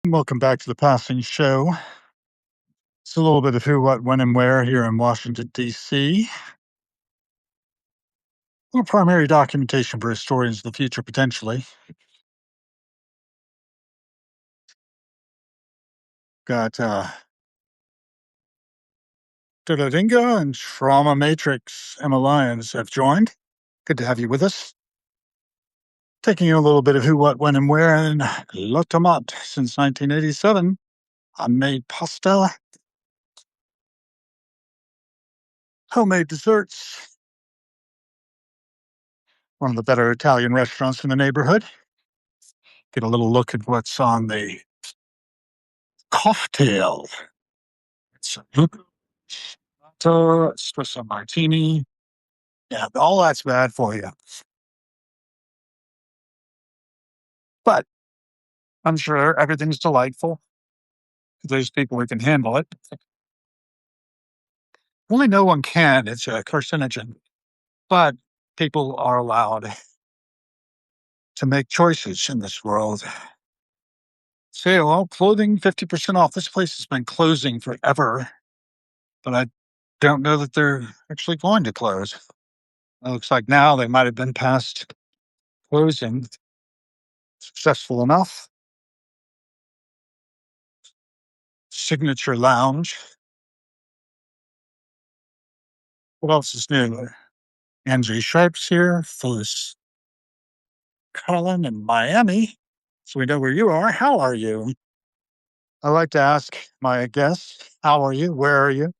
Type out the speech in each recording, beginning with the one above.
Welcome back to the Passing Show. It's a little bit of who, what, when, and where here in Washington, D.C. Well, primary documentation for historians of the future, potentially. Got Dinga and Trauma Matrix Emma Lyons have joined. Good to have you with us. Taking a little bit of who, what, when, and where in La Tomate since 1987. I made pasta, homemade desserts, one of the better Italian restaurants in the neighborhood. Get a little look at what's on the cocktail. It's espresso martini. Yeah, all that's bad for you. But I'm sure everything's delightful to those people who can handle it. Only no one can. It's a carcinogen. But people are allowed to make choices in this world. Say, well, clothing 50% off. This place has been closing forever, but I don't know that they're actually going to close. It looks like now they might have been past closing. Successful enough. Signature Lounge. What else is new? Angie Sharp's here. Phyllis Cullen in Miami. So we know where you are. How are you? I like to ask my guests, how are you? Where are you?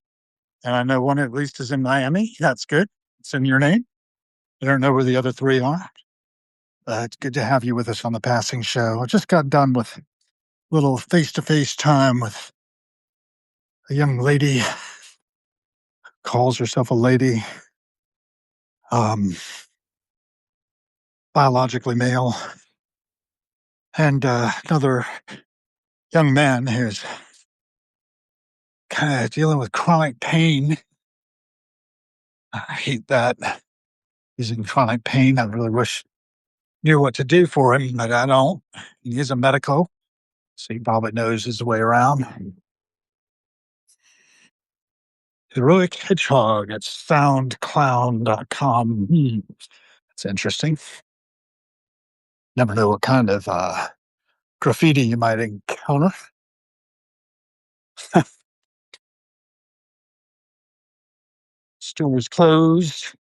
And I know one at least is in Miami. That's good. It's in your name. I don't know where the other three are. It's good to have you with us on the Passing Show. I just got done with a little face-to-face time with a young lady, calls herself a lady, biologically male, and another young man who's kind of dealing with chronic pain. I hate that. He's in chronic pain. I really wish I knew what to do for him, but I don't. He is a medico, so he probably knows his way around. Heroic Hedgehog at soundclown.com. That's interesting. Never know what kind of graffiti you might encounter. Stores closed.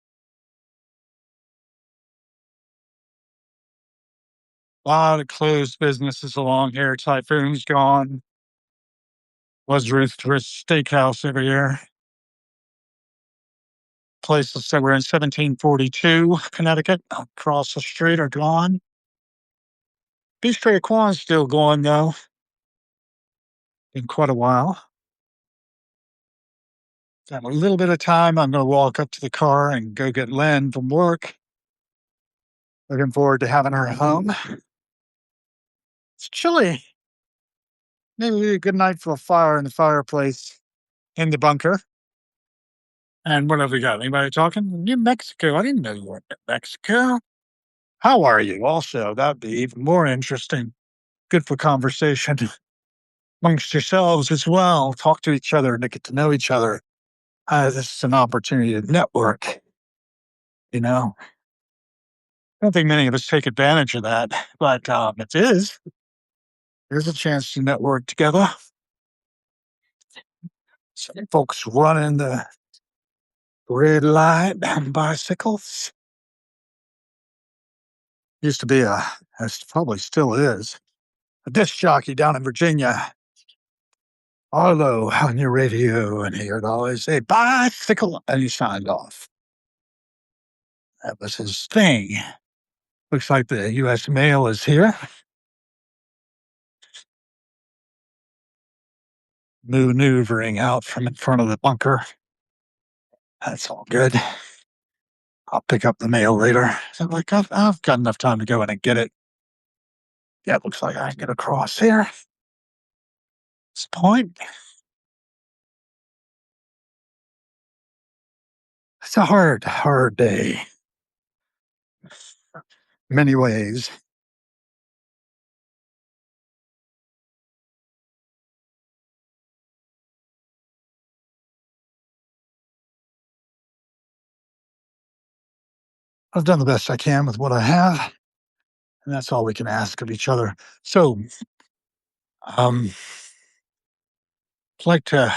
A lot of closed businesses along here. Typhoon's gone. Was Ruth's Steakhouse every year. Places that were in 1742, Connecticut, across the street are gone. Bistro Quan's still going, though. In quite a while. Got a little bit of time. I'm going to walk up to the car and go get Lynn from work. Looking forward to having her home. It's chilly. Maybe a good night for a fire in the fireplace in the bunker. And what have we got? Anybody talking? New Mexico. I didn't know you were in New Mexico. How are you? Also, that'd be even more interesting. Good for conversation amongst yourselves as well. Talk to each other and to get to know each other. This is an opportunity to network. You know, I don't think many of us take advantage of that, but it is. There's a chance to network together. Some folks running the red light on bicycles. Used to be probably still is, a disc jockey down in Virginia. Arlo on your radio, and he would always say, bicycle, and he signed off. That was his thing. Looks like the U.S. mail is here. Maneuvering out from in front of the bunker. That's all good. I'll pick up the mail later. So like, I've got enough time to go in and get it. Yeah, it looks like I can get across here. This point. It's a hard day. Many ways. I've done the best I can with what I have, and that's all we can ask of each other. So, I'd like to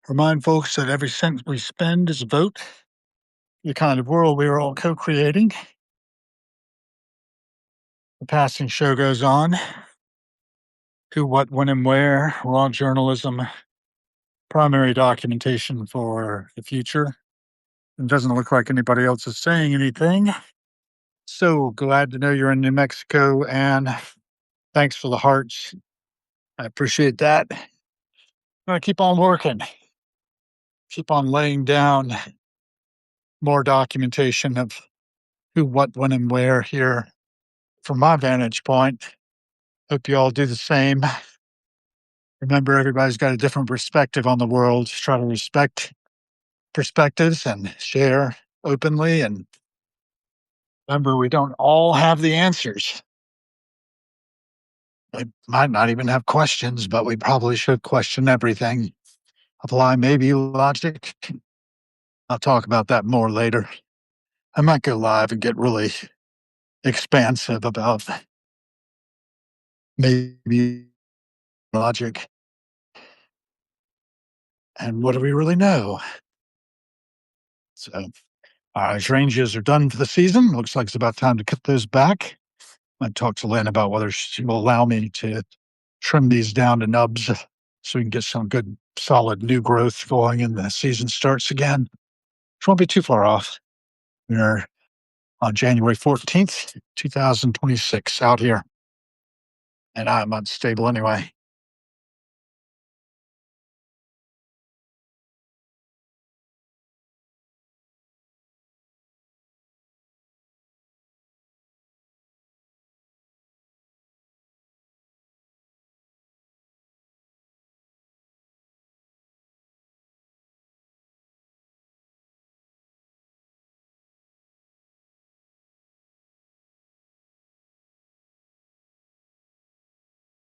remind folks that every cent we spend is a vote. The kind of world we are all co-creating. The passing show goes on. Who, what, when, and where. Raw journalism, primary documentation for the future. It doesn't look like anybody else is saying anything. So glad to know you're in New Mexico, and thanks for the hearts. I appreciate that. I'm gonna keep on working, keep on laying down more documentation of who, what, when, and where here from my vantage point. Hope you all do the same. Remember, everybody's got a different perspective on the world. Just try to respect perspectives and share openly. And remember, we don't all have the answers. We might not even have questions, but we probably should question everything. Apply maybe logic. I'll talk about that more later. I might go live and get really expansive about maybe logic and what do we really know. So our ranges are done for the season. Looks like it's about time to cut those back. I talked to Lynn about whether she will allow me to trim these down to nubs so we can get some good, solid new growth going and the season starts again. Which won't be too far off. We're on January 14th, 2026 out here. And I'm unstable anyway.